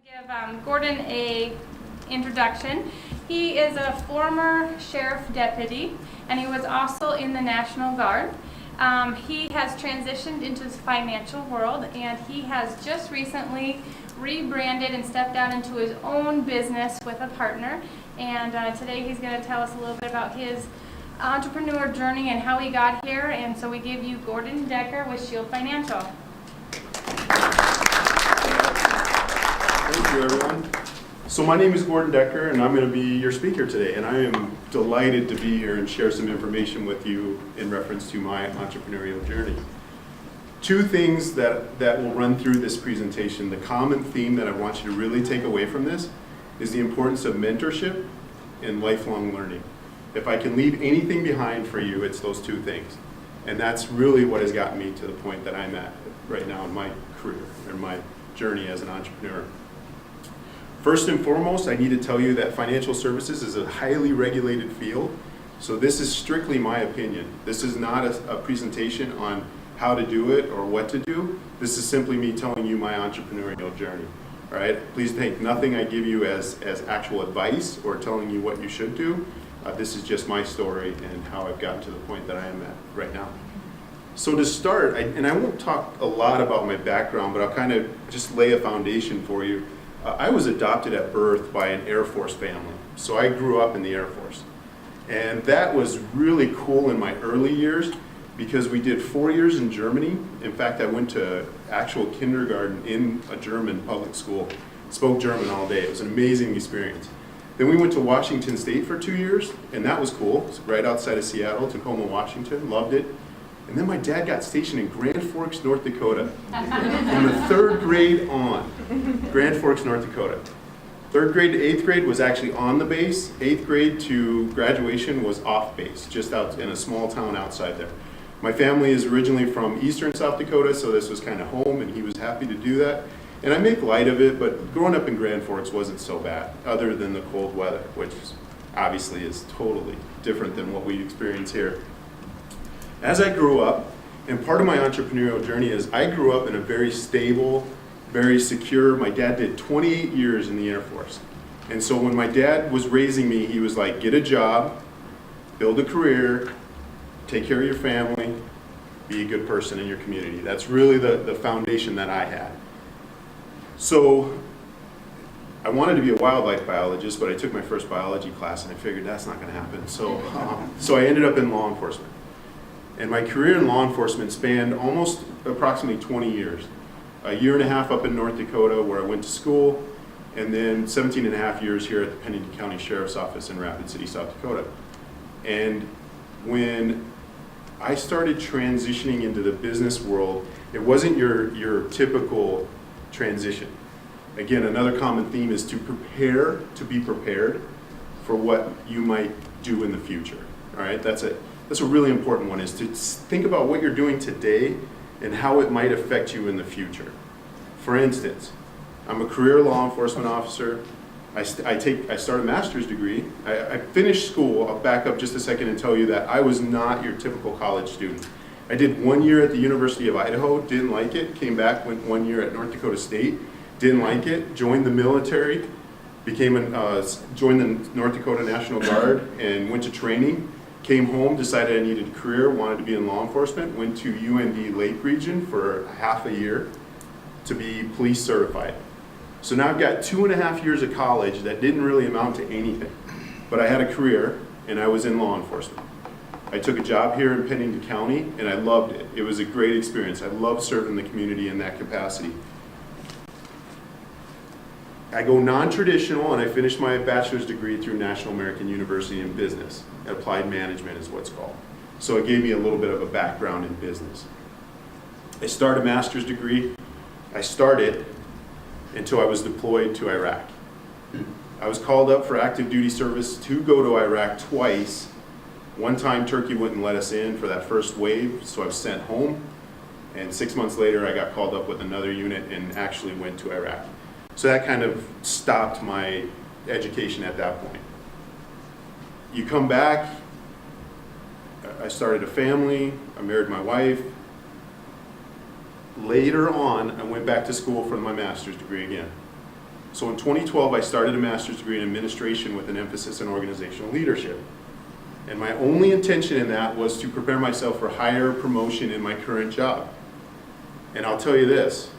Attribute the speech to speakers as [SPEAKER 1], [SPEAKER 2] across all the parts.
[SPEAKER 1] Give Gordon a introduction. He is a former sheriff deputy, and he was also in the National Guard. He has transitioned into the financial world, and he has just recently rebranded and stepped out into his own business with a partner. And today he's going to tell us a little bit about his entrepreneur journey and how he got here. And so we give you Gordon Decker with Shield Financial.
[SPEAKER 2] Thank you, everyone. So my name is Gordon Decker, and I'm going to be your speaker today. And I am delighted to be here and share some information with you in reference to my entrepreneurial journey. Two things that will run through this presentation. The common theme that I want you to really take away from this is the importance of mentorship and lifelong learning. If I can leave anything behind for you, it's those two things. And that's really what has gotten me to the point that I'm at right now in my career and my journey as an entrepreneur. First and foremost, I need to tell you that financial services is a highly regulated field. So this is strictly my opinion. This is not a presentation on how to do it or what to do. This is simply me telling you my entrepreneurial journey. All right? Please take nothing I give you as actual advice or telling you what you should do. This is just my story and how I've gotten to the point that I am at right now. So to start, and I won't talk a lot about my background, but I'll kind of just lay a foundation for you. I was adopted at birth by an Air Force family. So I grew up in the Air Force. And that was really cool in my early years because we did 4 years in Germany. In fact, I went to actual kindergarten in a German public school, spoke German all day. It was an amazing experience. Then we went to Washington State for 2 years, and that was cool. It's right outside of Seattle, Tacoma, Washington, loved it. And then my dad got stationed in Grand Forks, North Dakota, from the 3rd grade on. Grand Forks, North Dakota. 3rd grade to 8th grade was actually on the base. 8th grade to graduation was off base, just out in a small town outside there. My family is originally from eastern South Dakota, so this was kind of home, and he was happy to do that. And I make light of it, but growing up in Grand Forks wasn't so bad, other than the cold weather, which obviously is totally different than what we experience here. As I grew up, and part of my entrepreneurial journey is I grew up in a very stable, very secure, my dad did 28 years in the Air Force. And so when my dad was raising me, he was like, get a job, build a career, take care of your family, be a good person in your community. That's really the foundation that I had. So I wanted to be a wildlife biologist, but I took my first biology class and I figured that's not going to happen. So I ended up in law enforcement. And my career in law enforcement spanned almost approximately 20 years. A year and a half up in North Dakota where I went to school, and then 17 and a half years here at the Pennington County Sheriff's Office in Rapid City, South Dakota. And when I started transitioning into the business world, it wasn't your typical transition. Again, another common theme is to prepare, to be prepared for what you might do in the future. All right, that's a really important one, is to think about what you're doing today and how it might affect you in the future. For instance, I'm a career law enforcement officer. I start a master's degree. I finished school. I'll back up just a second and tell you that I was not your typical college student. I did 1 year at the University of Idaho, didn't like it, came back, went 1 year at North Dakota State, didn't like it, joined the military, joined the North Dakota National Guard and went to training. Came home, decided I needed a career, wanted to be in law enforcement, went to UND Lake Region for half a year to be police certified. So now I've got 2.5 years of college that didn't really amount to anything, but I had a career and I was in law enforcement. I took a job here in Pennington County and I loved it. It was a great experience. I loved serving the community in that capacity. I go non-traditional and I finished my bachelor's degree through National American University in Business. Applied Management is what's called. So it gave me a little bit of a background in business. I started a master's degree. I started until I was deployed to Iraq. I was called up for active duty service to go to Iraq twice. One time Turkey wouldn't let us in for that first wave, so I was sent home. And 6 months later I got called up with another unit and actually went to Iraq. So that kind of stopped my education at that point. You come back, I started a family, I married my wife. Later on, I went back to school for my master's degree again. So in 2012, I started a master's degree in administration with an emphasis in organizational leadership. And my only intention in that was to prepare myself for higher promotion in my current job. And I'll tell you this,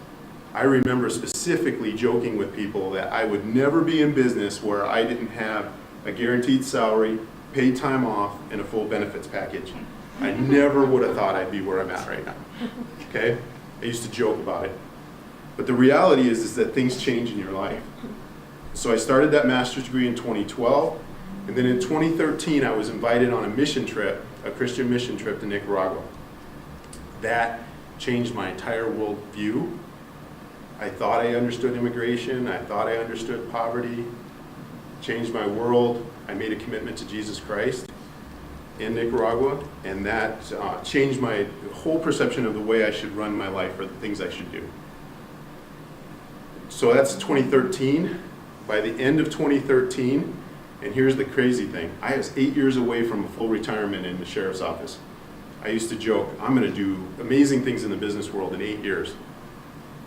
[SPEAKER 2] I remember specifically joking with people that I would never be in business where I didn't have a guaranteed salary, paid time off, and a full benefits package. I never would have thought I'd be where I'm at right now, okay? I used to joke about it. But the reality is that things change in your life. So I started that master's degree in 2012, and then in 2013 I was invited on a mission trip, a Christian mission trip to Nicaragua. That changed my entire worldview. I thought I understood immigration, I thought I understood poverty, changed my world. I made a commitment to Jesus Christ in Nicaragua, and that changed my whole perception of the way I should run my life or the things I should do. So that's 2013. By the end of 2013, and here's the crazy thing, I was 8 years away from a full retirement in the sheriff's office. I used to joke, I'm going to do amazing things in the business world in 8 years.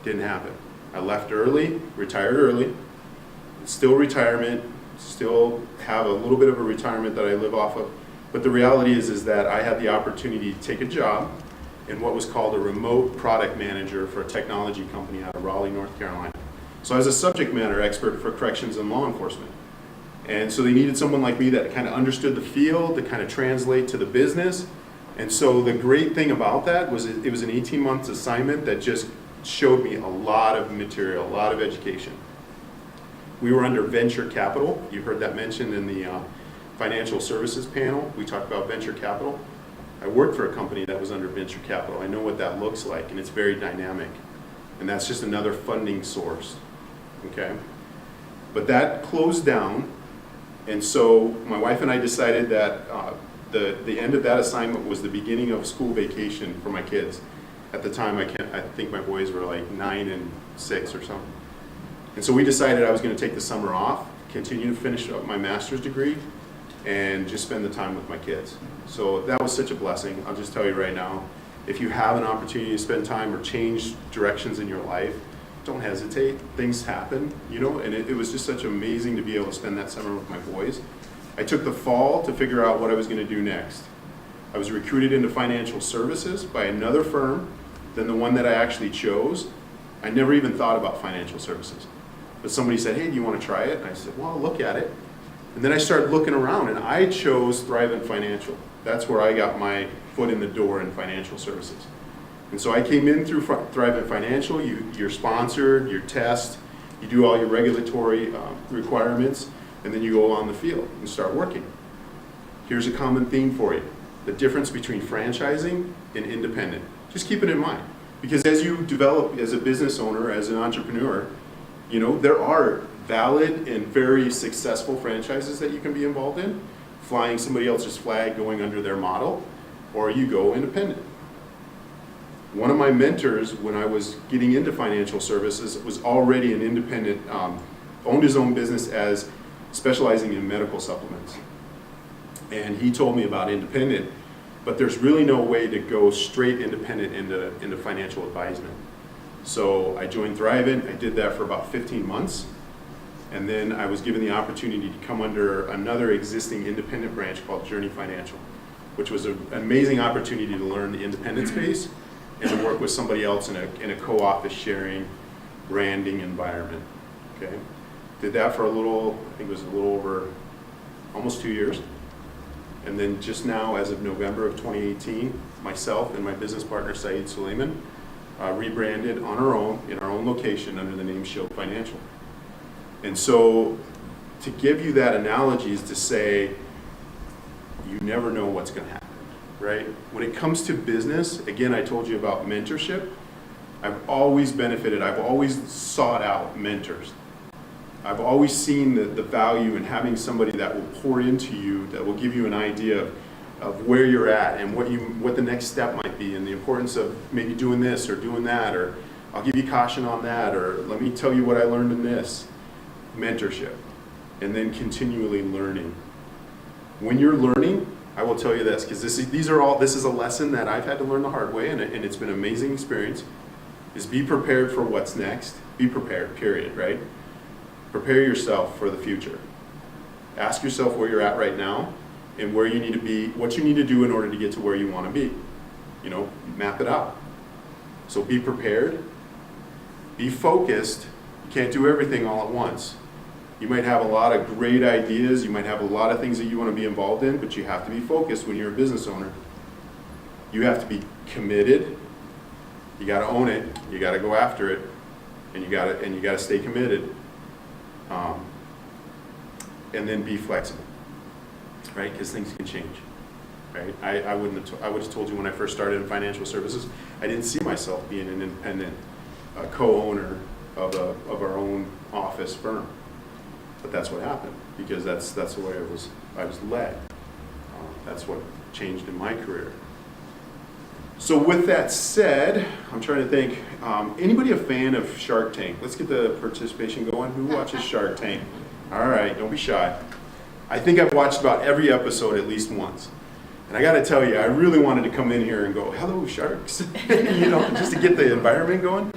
[SPEAKER 2] Didn't happen. I left early, retired early, still retirement, still have a little bit of a retirement that I live off of. But the reality is that I had the opportunity to take a job in what was called a remote product manager for a technology company out of Raleigh, North Carolina. So I was a subject matter expert for corrections and law enforcement. And so they needed someone like me that kind of understood the field, to kind of translate to the business. And so the great thing about that was it was an 18-month assignment that just showed me a lot of material, a lot of education. We were under venture capital. You heard that mentioned in the financial services panel. We talked about venture capital. I worked for a company that was under venture capital. I know what that looks like, and it's very dynamic. And that's just another funding source, okay? But that closed down, and so my wife and I decided that the end of that assignment was the beginning of school vacation for my kids. At the time, I think my boys were like 9 and 6 or something. And so we decided I was going to take the summer off, continue to finish up my master's degree, and just spend the time with my kids. So that was such a blessing. I'll just tell you right now, if you have an opportunity to spend time or change directions in your life, don't hesitate. Things happen, you know, and it was just such amazing to be able to spend that summer with my boys. I took the fall to figure out what I was going to do next. I was recruited into financial services by another firm than the one that I actually chose. I never even thought about financial services. But somebody said, hey, do you want to try it? And I said, well, I'll look at it. And then I started looking around, and I chose Thrive in Financial. That's where I got my foot in the door in financial services. And so I came in through Thrive in Financial. You're sponsored, you're test, you do all your regulatory requirements, and then you go on the field and start working. Here's a common theme for you: the difference between franchising and independent. Just keep it in mind, because as you develop as a business owner, as an entrepreneur, you know, there are valid and very successful franchises that you can be involved in, flying somebody else's flag, going under their model, or you go independent. One of my mentors when I was getting into financial services was already an independent, owned his own business as specializing in medical supplements. And he told me about independent, but there's really no way to go straight independent into financial advisement. So I joined Thrivent. I did that for about 15 months. And then I was given the opportunity to come under another existing independent branch called Journey Financial, which was an amazing opportunity to learn the independent space and to work with somebody else in a co-office sharing, branding environment. Okay, did that for I think it was a little over almost 2 years. And then just now, as of November of 2018, myself and my business partner, Saeed, Sulaiman, rebranded on our own, in our own location under the name Shield Financial. And so to give you that analogy is to say, you never know what's going to happen, right? When it comes to business, again, I told you about mentorship. I've always benefited. I've always sought out mentors. I've always seen the value in having somebody that will pour into you, that will give you an idea of where you're at and what the next step might be, and the importance of maybe doing this or doing that, or I'll give you caution on that, or let me tell you what I learned in this. Mentorship. And then continually learning. When you're learning, I will tell you this, because this is a lesson that I've had to learn the hard way, and it's been an amazing experience, is be prepared for what's next. Be prepared, period, right? Prepare yourself for the future. Ask yourself where you're at right now and where you need to be, what you need to do in order to get to where you want to be. You know, map it out. So be prepared, be focused. You can't do everything all at once. You might have a lot of great ideas, you might have a lot of things that you want to be involved in, but you have to be focused when you're a business owner. You have to be committed. You got to own it. You got to go after it, and you got to stay committed. And then be flexible, right? Because things can change, right? I would have told you when I first started in financial services, I didn't see myself being an independent co-owner of our own office firm, but that's what happened because that's the way I was led. That's what changed in my career. So with that said, I'm trying to think, anybody a fan of Shark Tank? Let's get the participation going. Who watches Shark Tank? All right, don't be shy. I think I've watched about every episode at least once. And I got to tell you, I really wanted to come in here and go, hello, sharks, you know, just to get the environment going.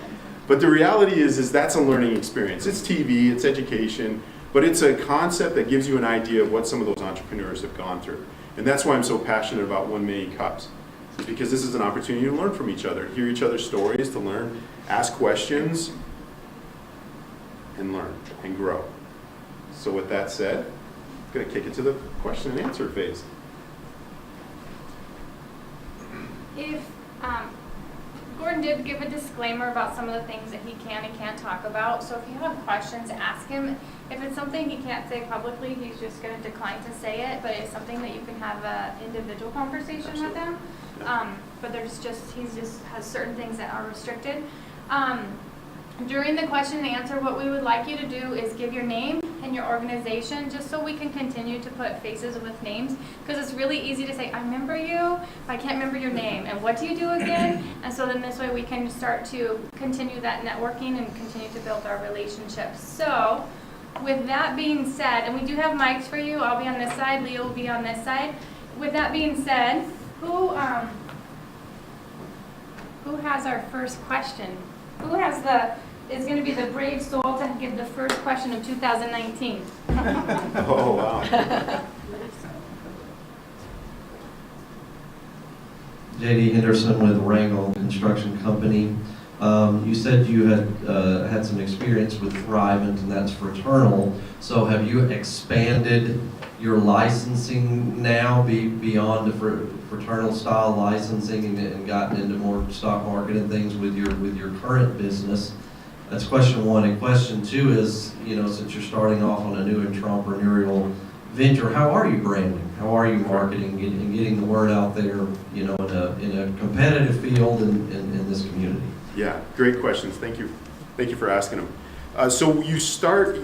[SPEAKER 2] But the reality is that's a learning experience. It's TV, it's education, but it's a concept that gives you an idea of what some of those entrepreneurs have gone through. And that's why I'm so passionate about One Many Cups. It's because this is an opportunity to learn from each other, hear each other's stories, to learn, ask questions, and learn and grow. So with that said, I'm going to kick it to the question and answer phase.
[SPEAKER 1] If Gordon did give a disclaimer about some of the things that he can and can't talk about, so if you have questions, ask him. If it's something he can't say publicly, he's just going to decline to say it, but it's something that you can have an individual conversation with him. But he just has certain things that are restricted. During the question and answer, what we would like you to do is give your name and your organization, just so we can continue to put faces with names, because it's really easy to say, I remember you, but I can't remember your name, and what do you do again? And so then this way we can start to continue that networking and continue to build our relationships. So with that being said, and we do have mics for you, I'll be on this side, Leah will be on this side. With that being said, who has our first question? Who is going to be the brave soul to give the first question of 2019?
[SPEAKER 2] Oh, wow.
[SPEAKER 3] J.D. Henderson with Wrangle Construction Company. You said you had some experience with Thrivent, and that's fraternal. So have you expanded your licensing now beyond the fraternal style licensing and gotten into more stock market and things with your current business? That's question one. And question two is, since you're starting off on a new entrepreneurial venture, how are you branding? How are you marketing and getting the word out there, in a competitive field in this community?
[SPEAKER 2] Yeah, great questions. Thank you for asking them. So you start,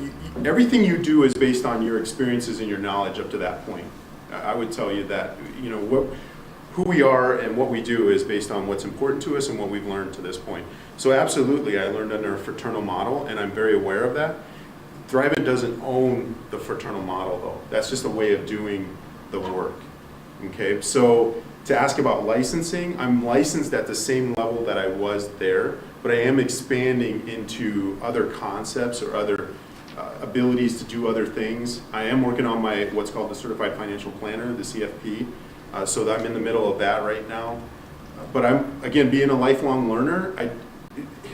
[SPEAKER 2] everything you do is based on your experiences and your knowledge up to that point. I would tell you that, who we are and what we do is based on what's important to us and what we've learned to this point. So absolutely, I learned under a fraternal model, and I'm very aware of that. Thrivent doesn't own the fraternal model, though. That's just a way of doing the work. Okay, so to ask about licensing, I'm licensed at the same level that I was there, but I am expanding into other concepts or other abilities to do other things. I am working on my what's called the Certified Financial Planner, the CFP, so that I'm in the middle of that right now. But I'm, again, being a lifelong learner,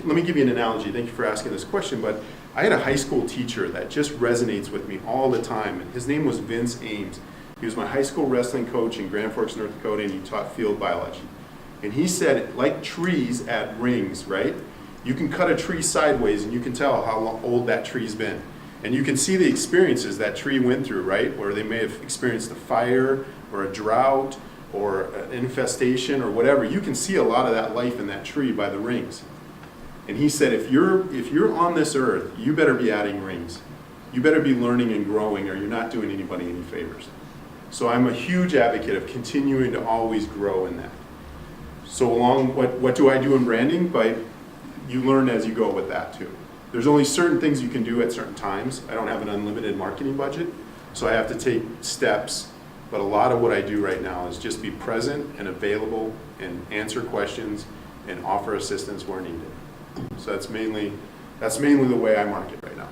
[SPEAKER 2] let me give you an analogy. Thank you for asking this question, but I had a high school teacher that just resonates with me all the time, and his name was Vince Ames. He was my high school wrestling coach in Grand Forks, North Dakota, and he taught field biology. And he said, like trees add rings, right? You can cut a tree sideways and you can tell how old that tree's been. And you can see the experiences that tree went through, right? Where they may have experienced a fire or a drought or an infestation or whatever. You can see a lot of that life in that tree by the rings. And he said, if you're on this earth, you better be adding rings. You better be learning and growing, or you're not doing anybody any favors. So I'm a huge advocate of continuing to always grow in that. So along, what do I do in branding? But you learn as you go with that too. There's only certain things you can do at certain times. I don't have an unlimited marketing budget, so I have to take steps. But a lot of what I do right now is just be present and available and answer questions and offer assistance where needed. So that's mainly the way I market right now.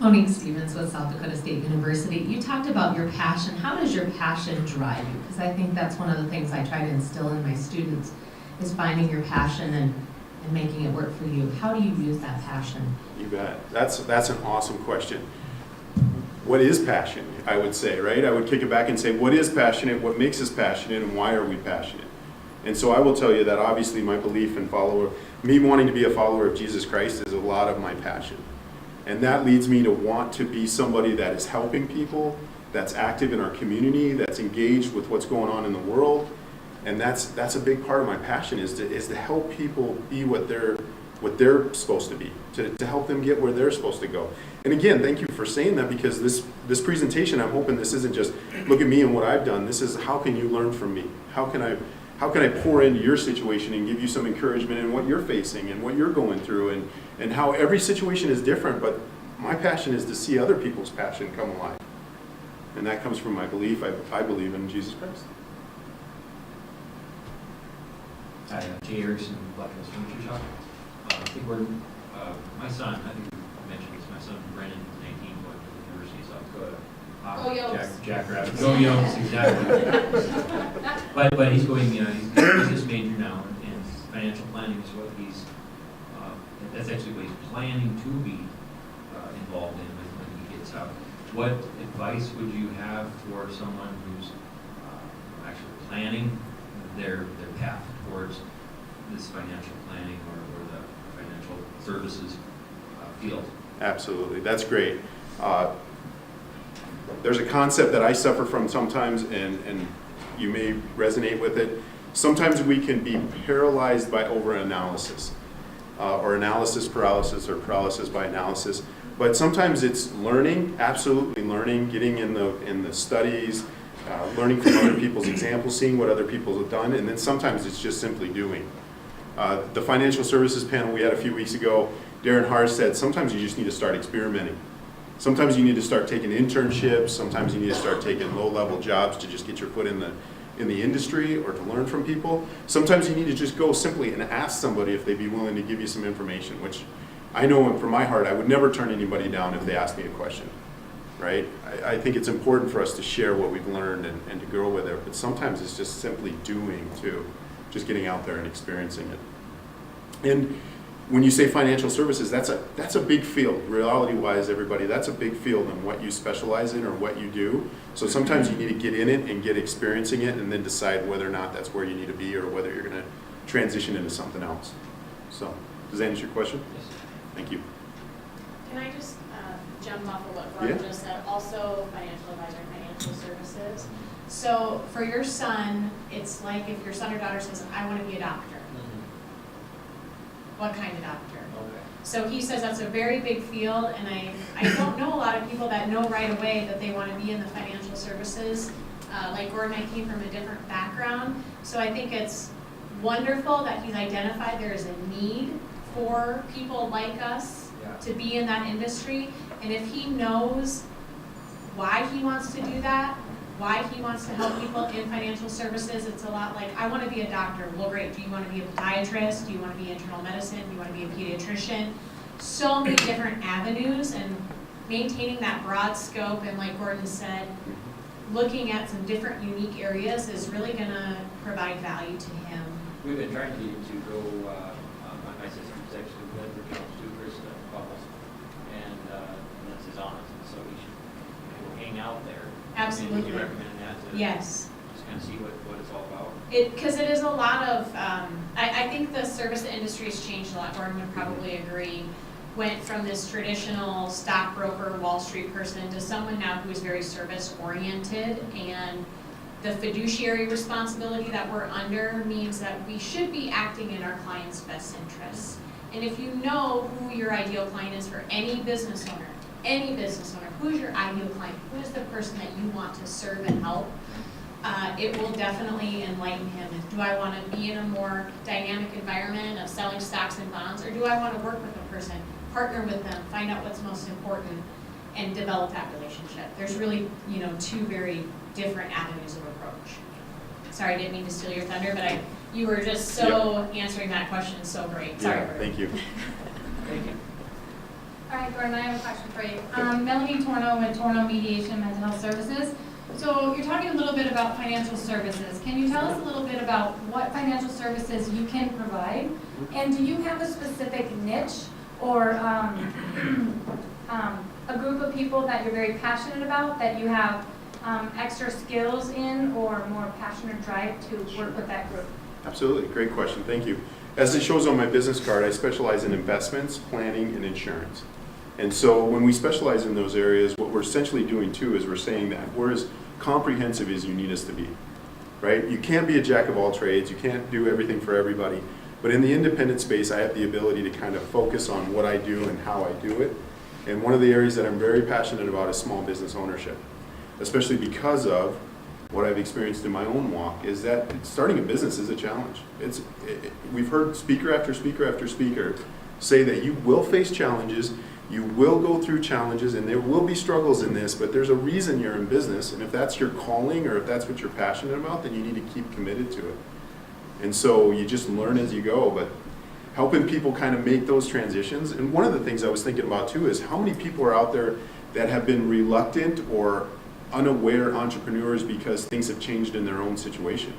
[SPEAKER 4] Tony Stevens with South Dakota State University. You talked about your passion. How does your passion drive you? Because I think that's one of the things I try to instill in my students is finding your passion and making it work for you. How do you use that passion?
[SPEAKER 2] You bet. That's an awesome question. What is passion, I would say, right? I would kick it back and say, what is passionate, what makes us passionate, and why are we passionate? And so I will tell you that obviously my belief and me wanting to be a follower of Jesus Christ is a lot of my passion. And that leads me to want to be somebody that is helping people, that's active in our community, that's engaged with what's going on in the world. And that's a big part of my passion is to help people be what they're supposed to be, to help them get where they're supposed to go. And again, thank you for saying that, because this presentation, I'm hoping this isn't just look at me and what I've done. This is how can you learn from me? How can I pour into your situation and give you some encouragement in what you're facing and what you're going through, and how every situation is different, but my passion is to see other people's passion come alive. And that comes from my belief. I believe in Jesus Christ.
[SPEAKER 5] Hi, Jay Erickson, Black Hills Furniture Shop. My son, I think you mentioned this, my son Brennan, is 19, going to the University of South Dakota.
[SPEAKER 1] Go Yokes.
[SPEAKER 5] Jackrabbit. Go Yokes, exactly. but he's going, he's just major now, and financial planning is what that's actually what he's planning to be involved in when he gets out. What advice would you have for someone who's actually planning their path towards this financial planning or the financial services field?
[SPEAKER 2] Absolutely, that's great. There's a concept that I suffer from sometimes, and you may resonate with it. Sometimes we can be paralyzed by overanalysis, or analysis paralysis, or paralysis by analysis. But sometimes it's learning, absolutely learning, getting in the studies, learning from other people's examples, seeing what other people have done, and then sometimes it's just simply doing. The financial services panel we had a few weeks ago, Darren Haar said sometimes you just need to start experimenting. Sometimes you need to start taking internships, sometimes you need to start taking low-level jobs to just get your foot in the industry or to learn from people. Sometimes you need to just go simply and ask somebody if they'd be willing to give you some information, which I know from my heart I would never turn anybody down if they asked me a question. Right? I think it's important for us to share what we've learned and to grow with it, but sometimes it's just simply doing too, just getting out there and experiencing it. And when you say financial services, that's a big field, reality-wise, everybody. That's a big field in what you specialize in or what you do. So sometimes you need to get in it and get experiencing it, and then decide whether or not that's where you need to be or whether you're going to transition into something else. So, does that answer your question?
[SPEAKER 5] Yes.
[SPEAKER 2] Thank you.
[SPEAKER 6] Can I just jump off of what Braun just said? Also, financial advisor, financial services. So for your son, it's like if your son or daughter says, I want to be a doctor. What kind of doctor?
[SPEAKER 5] Okay.
[SPEAKER 6] So he says that's a very big field, and I don't know a lot of people that know right away that they want to be in the financial services. Like Gordon, I came from a different background, so I think it's wonderful that he's identified there is a need for people like us to be in that industry. And if he knows why he wants to do that, why he wants to help people in financial services, it's a lot like, I want to be a doctor. Well, great. Do you want to be a podiatrist? Do you want to be internal medicine? Do you want to be a pediatrician? So many different avenues, and maintaining that broad scope, and like Gordon said, looking at some different unique areas is really going to provide value to him.
[SPEAKER 5] We've been trying to get him to go, my sister's actually with the Jones too, Chris Bubbles, and that's his aunt, so we should hang out there.
[SPEAKER 6] Absolutely.
[SPEAKER 5] Would you recommend that?
[SPEAKER 6] Yes.
[SPEAKER 5] Just kind of see what it's all about?
[SPEAKER 6] Because it is a lot of, I think the service industry has changed a lot. Gordon would probably agree. Went from this traditional stockbroker, Wall Street person to someone now who is very service oriented, and the fiduciary responsibility that we're under means that we should be acting in our client's best interests. And if you know who your ideal client is for any business owner, who's your ideal client? Who is the person that you want to serve and help? It will definitely enlighten him. Do I want to be in a more dynamic environment of selling stocks and bonds, or do I want to work with a person, partner with them, find out what's most important, and develop that relationship? There's really, two very different avenues of approach. Sorry, I didn't mean to steal your thunder, but you were just so answering that question so great. Sorry.
[SPEAKER 2] Yeah, thank you.
[SPEAKER 5] Thank you.
[SPEAKER 1] All right, Gordon, I have a question for you. Melanie Torno with Torno Mediation Mental Health Services. So you're talking a little bit about financial services. Can you tell us a little bit about what financial services you can provide? And do you have a specific niche or a group of people that you're very passionate about, that you have extra skills in or more passion or drive to work with that group?
[SPEAKER 2] Absolutely, great question, thank you. As it shows on my business card, I specialize in investments, planning, and insurance. And so when we specialize in those areas, what we're essentially doing too is we're saying that we're as comprehensive as you need us to be, right? You can't be a jack of all trades, you can't do everything for everybody, but in the independent space, I have the ability to kind of focus on what I do and how I do it. And one of the areas that I'm very passionate about is small business ownership, especially because of what I've experienced in my own walk, is that starting a business is a challenge. We've heard speaker after speaker after speaker say that you will face challenges, you will go through challenges, and there will be struggles in this, but there's a reason you're in business, and if that's your calling or if that's what you're passionate about, then you need to keep committed to it. And so you just learn as you go, but helping people kind of make those transitions. And one of the things I was thinking about too is how many people are out there that have been reluctant or unaware entrepreneurs because things have changed in their own situation,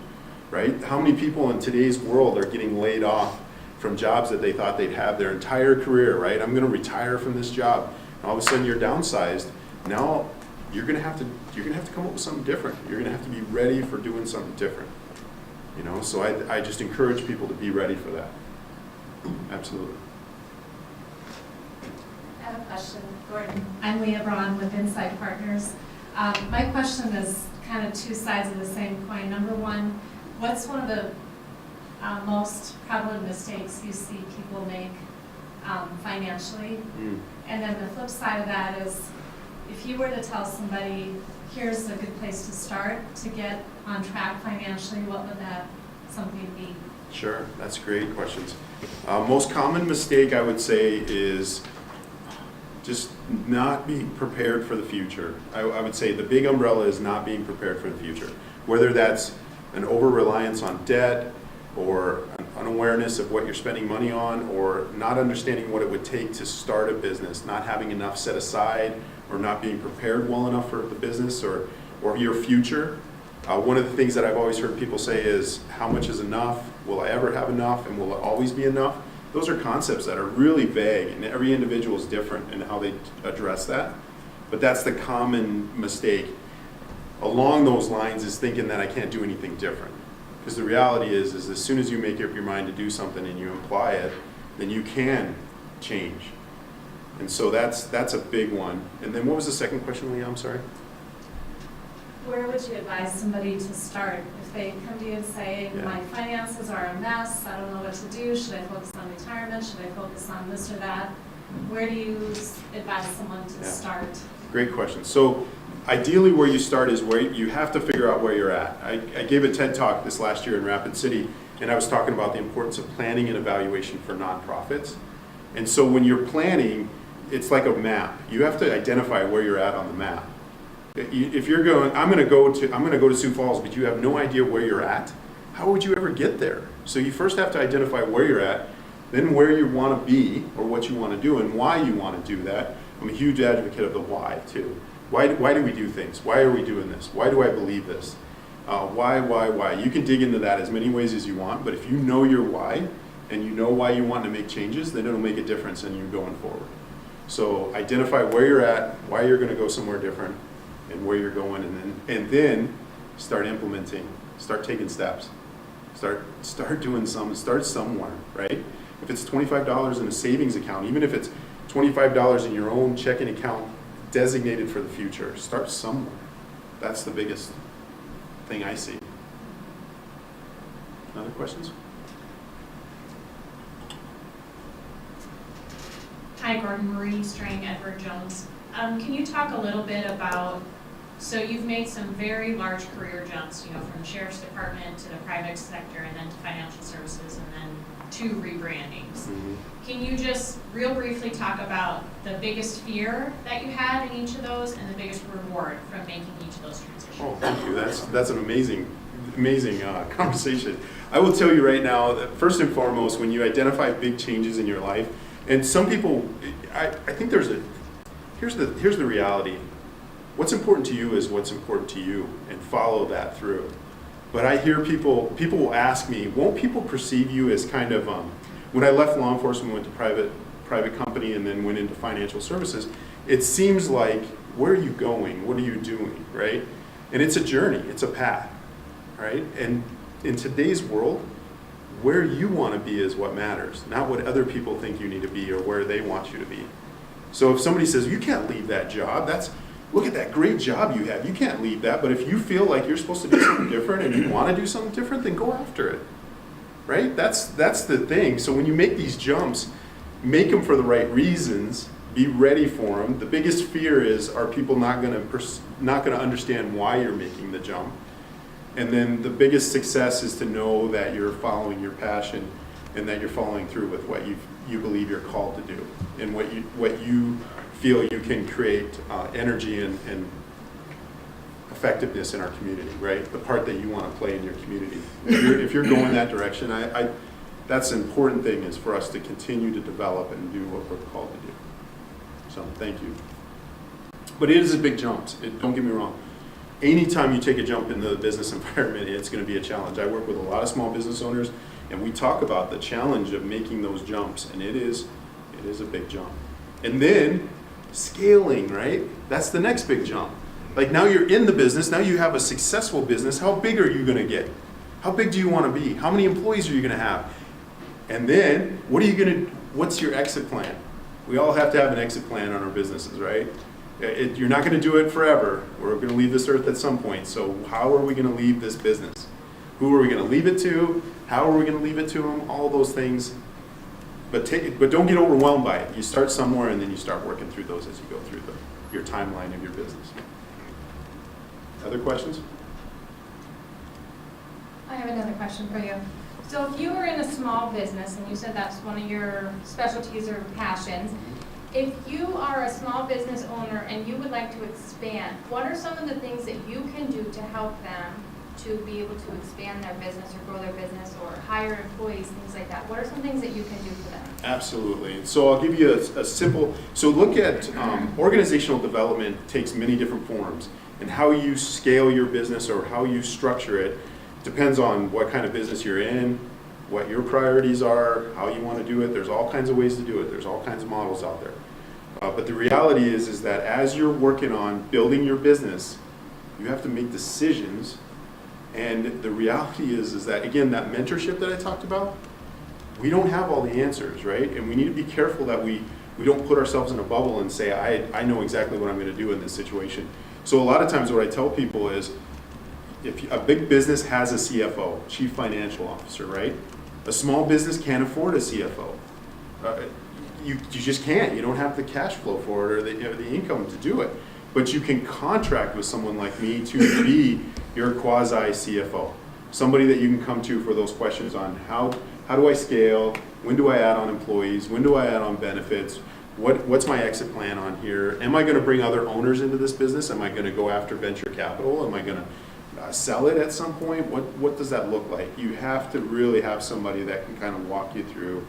[SPEAKER 2] right? How many people in today's world are getting laid off from jobs that they thought they'd have their entire career, right? I'm going to retire from this job. And all of a sudden you're downsized. Now you're going to have to come up with something different. You're going to have to be ready for doing something different. You know, so I just encourage people to be ready for that. Absolutely.
[SPEAKER 7] I have a question, Gordon. I'm Leah Braun with Nsight Partners. My question is kind of two sides of the same coin. Number one, what's one of the most prevalent mistakes you see people make financially? And then the flip side of that is, if you were to tell somebody, here's a good place to start to get on track financially, what would that something be?
[SPEAKER 2] Sure, that's great questions. Most common mistake I would say is just not being prepared for the future. I would say the big umbrella is not being prepared for the future. Whether that's an over-reliance on debt or an unawareness of what you're spending money on, or not understanding what it would take to start a business, not having enough set aside, or not being prepared well enough for the business or your future. One of the things that I've always heard people say is, how much is enough? Will I ever have enough? And will it always be enough? Those are concepts that are really vague, and every individual is different in how they address that. But that's the common mistake along those lines, is thinking that I can't do anything different. Because the reality is as soon as you make up your mind to do something and you apply it, then you can change. And so that's a big one. And then what was the second question, Leah? I'm sorry.
[SPEAKER 7] Where would you advise somebody to start if they come to you and say, my finances are a mess, I don't know what to do, should I focus on retirement, should I focus on this or that? Where do you advise someone to start?
[SPEAKER 2] Great question. So ideally where you start is where you have to figure out where you're at. I gave a TED Talk this last year in Rapid City, and I was talking about the importance of planning and evaluation for nonprofits. And so when you're planning, it's like a map. You have to identify where you're at on the map. If you're going, I'm going to go to Sioux Falls, but you have no idea where you're at, how would you ever get there? So you first have to identify where you're at, then where you want to be or what you want to do and why you want to do that. I'm a huge advocate of the why too. Why do we do things? Why are we doing this? Why do I believe this? Why? You can dig into that as many ways as you want, but if you know your why and you know why you want to make changes, then it'll make a difference in you going forward. So identify where you're at, why you're going to go somewhere different, and where you're going, and then start implementing, start taking steps, start doing start somewhere, right? If it's $25 in a savings account, even if it's $25 in your own checking account designated for the future, start somewhere. That's the biggest thing I see. Other questions?
[SPEAKER 6] Hi, Gordon. Marie Strang, Edward Jones. Can you talk a little bit about, so you've made some very large career jumps, from the sheriff's department to the private sector and then to financial services and then to rebrandings.
[SPEAKER 2] Mm-hmm.
[SPEAKER 6] Can you just real briefly talk about the biggest fear that you had in each of those and the biggest reward from making each of those transitions?
[SPEAKER 2] Oh, thank you. That's an amazing conversation. I will tell you right now that first and foremost, when you identify big changes in your life, And some people, I think here's the reality. What's important to you is what's important to you, and follow that through. But I hear people will ask me, won't people perceive you as kind of, when I left law enforcement, went to private company, and then went into financial services, it seems like, where are you going? What are you doing, right? And it's a journey, it's a path, right? And in today's world, where you want to be is what matters, not what other people think you need to be or where they want you to be. So if somebody says, you can't leave that job, look at that great job you have, you can't leave that, but if you feel like you're supposed to do something different and you want to do something different, then go after it, right? That's the thing. So when you make these jumps, make them for the right reasons, be ready for them. The biggest fear is, are people not going to understand why you're making the jump? And then the biggest success is to know that you're following your passion and that you're following through with what you believe you're called to do, and what you feel you can create energy and effectiveness in our community, right? The part that you want to play in your community. If you're going that direction, that's an important thing, is for us to continue to develop and do what we're called to do. So thank you. But it is a big jump. Don't get me wrong. Anytime you take a jump in the business environment, it's going to be a challenge. I work with a lot of small business owners, and we talk about the challenge of making those jumps, and it is a big jump. And then scaling, right? That's the next big jump. Like, now you're in the business, now you have a successful business. How big are you going to get? How big do you want to be? How many employees are you going to have? And then what's your exit plan? We all have to have an exit plan on our businesses, right? You're not going to do it forever. We're going to leave this earth at some point. So how are we going to leave this business? Who are we going to leave it to? How are we going to leave it to them? All those things. But don't get overwhelmed by it. You start somewhere, and then you start working through those as you go through your timeline of your business. Other questions?
[SPEAKER 1] I have another question for you. So if you were in a small business, and you said that's one of your specialties or passions, if you are a small business owner and you would like to expand, what are some of the things that you can do to help them to be able to expand their business or grow their business or hire employees, things like that? What are some things that you can do for them?
[SPEAKER 2] Absolutely. So I'll give you a simple, so look at organizational development takes many different forms, and how you scale your business or how you structure it depends on what kind of business you're in, what your priorities are, how you want to do it. There's all kinds of ways to do it. There's all kinds of models out there. But the reality is that as you're working on building your business, you have to make decisions. And the reality is that, again, that mentorship that I talked about, we don't have all the answers, right? And we need to be careful that we don't put ourselves in a bubble and say, I know exactly what I'm going to do in this situation. So a lot of times what I tell people is, if a big business has a CFO, Chief Financial Officer, right? A small business can't afford a CFO. You just can't. You don't have the cash flow for it or the income to do it. But you can contract with someone like me to be your quasi-CFO. Somebody that you can come to for those questions on how do I scale? When do I add on employees? When do I add on benefits? What's my exit plan on here? Am I going to bring other owners into this business? Am I going to go after venture capital? Am I going to sell it at some point? What does that look like? You have to really have somebody that can kind of walk you through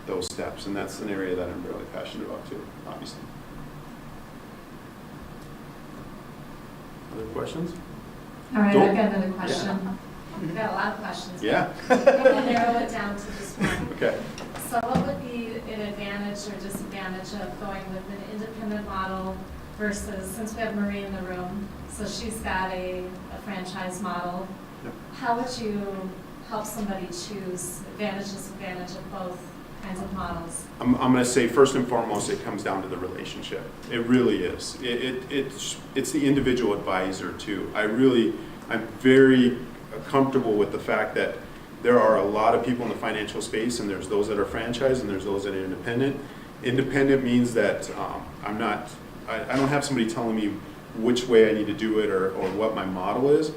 [SPEAKER 2] those steps, and that's an area that I'm really passionate about too, obviously. Other questions?
[SPEAKER 7] All right,
[SPEAKER 2] Don't-
[SPEAKER 7] I've got another question. I've got a lot of questions.
[SPEAKER 2] Yeah.
[SPEAKER 7] I'm going to narrow it down to just one.
[SPEAKER 2] Okay.
[SPEAKER 7] So what would be an advantage or disadvantage of going with an independent model versus, since we have Marie in the room, so she's got a franchise model,
[SPEAKER 2] Yep.
[SPEAKER 7] how would you help somebody choose advantage, disadvantage of both kinds of models?
[SPEAKER 2] I'm going to say first and foremost, it comes down to the relationship. It really is. It's the individual advisor too. I'm very comfortable with the fact that there are a lot of people in the financial space, and there's those that are franchised and there's those that are independent. Independent means that I don't have somebody telling me which way I need to do it or what my model is,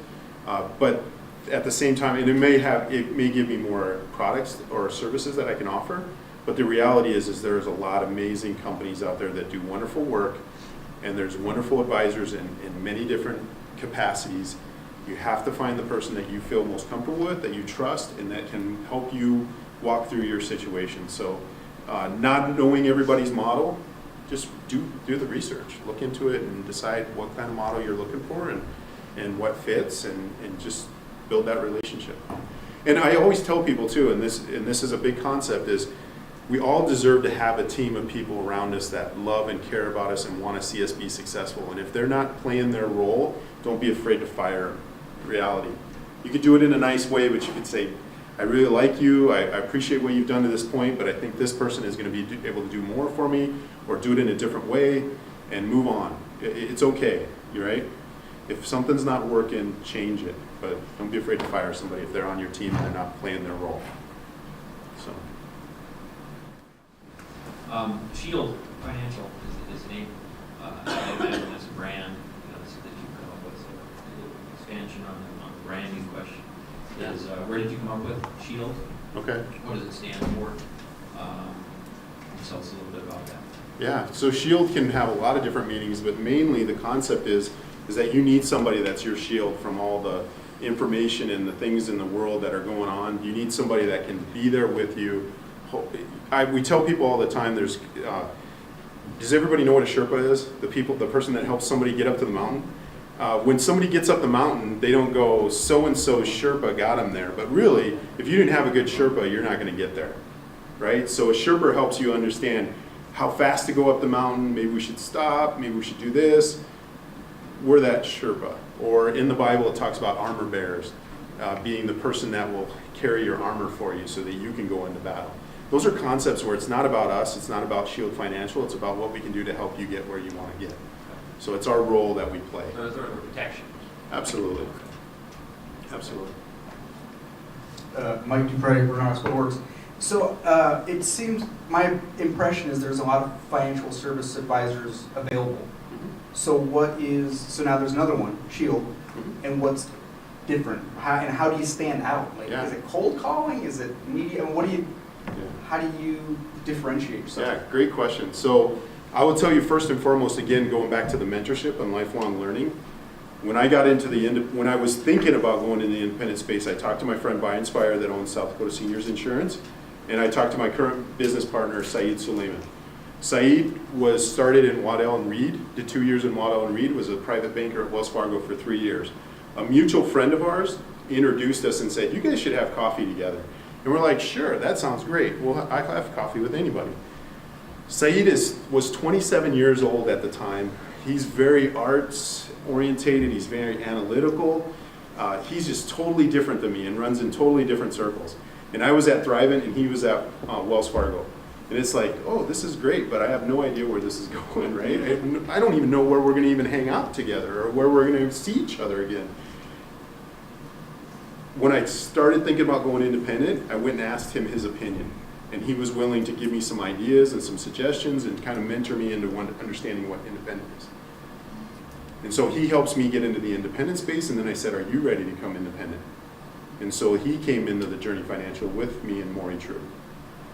[SPEAKER 2] but at the same time, and it may give me more products or services that I can offer, but the reality is there's a lot of amazing companies out there that do wonderful work, and there's wonderful advisors in many different capacities. You have to find the person that you feel most comfortable with, that you trust, and that can help you walk through your situation. So Not knowing everybody's model, just do the research, look into it and decide what kind of model you're looking for and what fits and just build that relationship. And I always tell people too, and this is a big concept, is we all deserve to have a team of people around us that love and care about us and want to see us be successful. And if they're not playing their role, don't be afraid to fire reality. You could do it in a nice way, but you could say, I really like you, I appreciate what you've done to this point, but I think this person is going to be able to do more for me, or do it in a different way, and move on. It's okay, you're right? If something's not working, change it, but don't be afraid to fire somebody if they're on your team and they're not playing their role. So.
[SPEAKER 5] Shield Financial is the name. I imagine that's a brand, that you come up with. So a little expansion on the branding question is, where did you come up with Shield?
[SPEAKER 2] Okay.
[SPEAKER 5] What does it stand for? Tell us a little bit about that.
[SPEAKER 2] Yeah, so shield can have a lot of different meanings, but mainly the concept is that you need somebody that's your shield from all the information and the things in the world that are going on. You need somebody that can be there with you. We tell people all the time, does everybody know what a Sherpa is? The person that helps somebody get up to the mountain? When somebody gets up the mountain, they don't go, so-and-so Sherpa got him there. But really, if you didn't have a good Sherpa, you're not going to get there, right? So a Sherpa helps you understand how fast to go up the mountain, maybe we should stop, maybe we should do this. We're that Sherpa. Or in the Bible, it talks about armor bearers, being the person that will carry your armor for you so that you can go into battle. Those are concepts where it's not about us, it's not about Shield Financial, it's about what we can do to help you get where you want to get. So it's our role that we play.
[SPEAKER 5] So it's sort of a protection.
[SPEAKER 2] Absolutely. Absolutely.
[SPEAKER 8] Mike Dupre, Bernard School Works. So it seems, my impression is there's a lot of financial service advisors available. So now there's another one, Shield, and what's different? How do you stand out? Like,
[SPEAKER 2] Yeah.
[SPEAKER 8] Is it cold calling? Is it media? How do you differentiate yourself?
[SPEAKER 2] Yeah, great question. So I will tell you first and foremost, again, going back to the mentorship and lifelong learning, when I got into when I was thinking about going into the independent space, I talked to my friend Inspire that owns South Dakota Seniors Insurance, and I talked to my current business partner, Saeed Sulaiman. Saeed was started in Waddell and Reed, did 2 years in Waddell and Reed, was a private banker at Wells Fargo for 3 years. A mutual friend of ours introduced us and said, you guys should have coffee together. And we're like, sure, that sounds great. Well, I have coffee with anybody. Saeed was 27 years old at the time. He's very arts orientated, he's very analytical. He's just totally different than me and runs in totally different circles. And I was at Thrivent and he was at Wells Fargo. And it's like, oh, this is great, but I have no idea where this is going, right? I don't even know where we're going to even hang out together or where we're going to see each other again. When I started thinking about going independent, I went and asked him his opinion. And he was willing to give me some ideas and some suggestions and kind of mentor me into understanding what independent is. And so he helps me get into the independent space, and then I said, are you ready to become independent? And so he came into the Journey Financial with me and Maury True.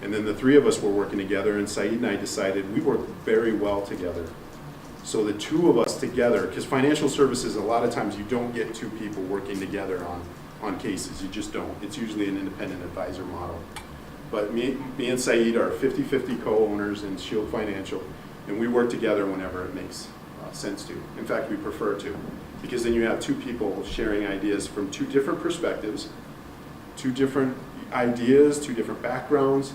[SPEAKER 2] And then the three of us were working together, and Saeed and I decided we work very well together. So the two of us together, because financial services, a lot of times you don't get two people working together on cases. You just don't. It's usually an independent advisor model. But me and Saeed are 50-50 co-owners in Shield Financial, and we work together whenever it makes sense to. In fact, we prefer to, because then you have two people sharing ideas from two different perspectives, two different ideas, two different backgrounds,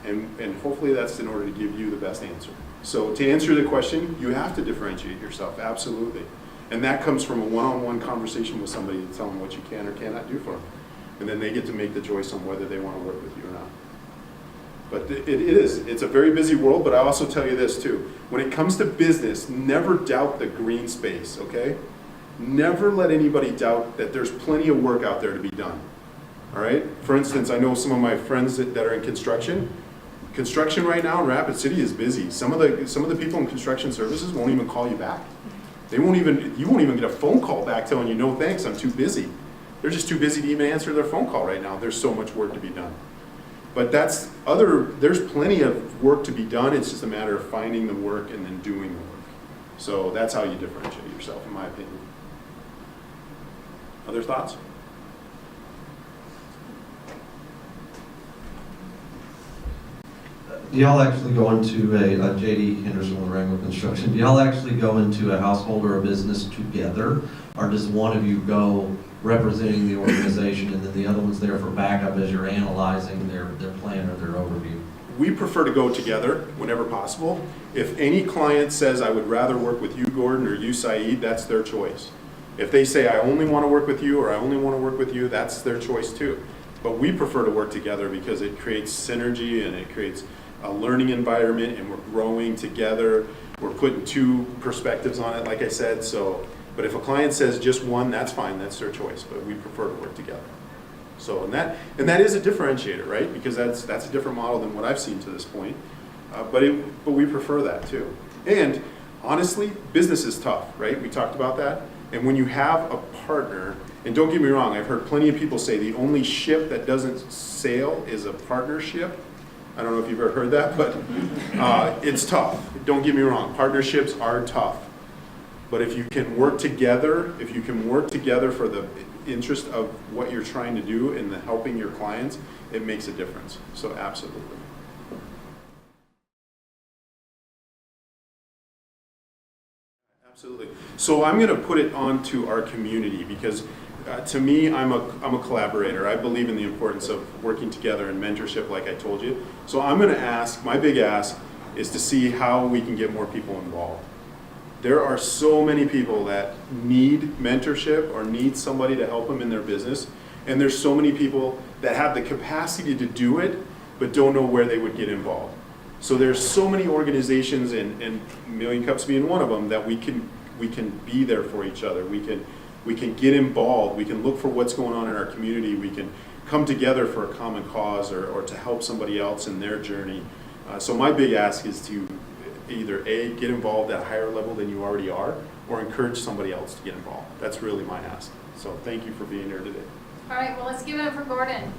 [SPEAKER 2] and hopefully that's in order to give you the best answer. So to answer the question, you have to differentiate yourself, absolutely. And that comes from a one-on-one conversation with somebody to tell them what you can or cannot do for them. And then they get to make the choice on whether they want to work with you or not. But it's a very busy world, but I also tell you this too. When it comes to business, never doubt the green space, okay? Never let anybody doubt that there's plenty of work out there to be done, all right? For instance, I know some of my friends that are in construction. Construction right now in Rapid City is busy. Some of the people in construction services won't even call you back. You won't even get a phone call back telling you, no thanks, I'm too busy. They're just too busy to even answer their phone call right now. There's so much work to be done. But there's plenty of work to be done. It's just a matter of finding the work and then doing the work. So that's how you differentiate yourself, in my opinion. Other thoughts?
[SPEAKER 3] Do y'all actually go into a J.D. Henderson with Wrangler Construction, do y'all actually go into a household or a business together? Or does one of you go representing the organization and then the other one's there for backup as you're analyzing their plan or their overview?
[SPEAKER 2] We prefer to go together whenever possible. If any client says, I would rather work with you, Gordon, or you, Saeed, that's their choice. If they say, I only want to work with you, or I only want to work with you, that's their choice too. But we prefer to work together because it creates synergy and it creates a learning environment, and we're growing together. We're putting two perspectives on it, like I said. So, but if a client says just one, that's fine, that's their choice. But we prefer to work together. So, and that is a differentiator, right? Because that's a different model than what I've seen to this point. But we prefer that too. And honestly, business is tough, right? We talked about that. And when you have a partner, and don't get me wrong, I've heard plenty of people say the only ship that doesn't sail is a partnership. I don't know if you've ever heard that, but it's tough. Don't get me wrong, partnerships are tough. But if you can work together, for the interest of what you're trying to do and the helping your clients, it makes a difference. So absolutely. Absolutely. So I'm going to put it onto our community because to me, I'm a collaborator. I believe in the importance of working together and mentorship, like I told you. So I'm going to ask, my big ask is to see how we can get more people involved. There are so many people that need mentorship or need somebody to help them in their business. And there's so many people that have the capacity to do it, but don't know where they would get involved. So there's so many organizations, and Million Cups being one of them, that we can be there for each other. We can get involved. We can look for what's going on in our community. We can come together for a common cause or to help somebody else in their journey. So my big ask is to either A, get involved at a higher level than you already are, or encourage somebody else to get involved. That's really my ask. So thank you for being here today.
[SPEAKER 1] All right, well, let's give it up for Gordon.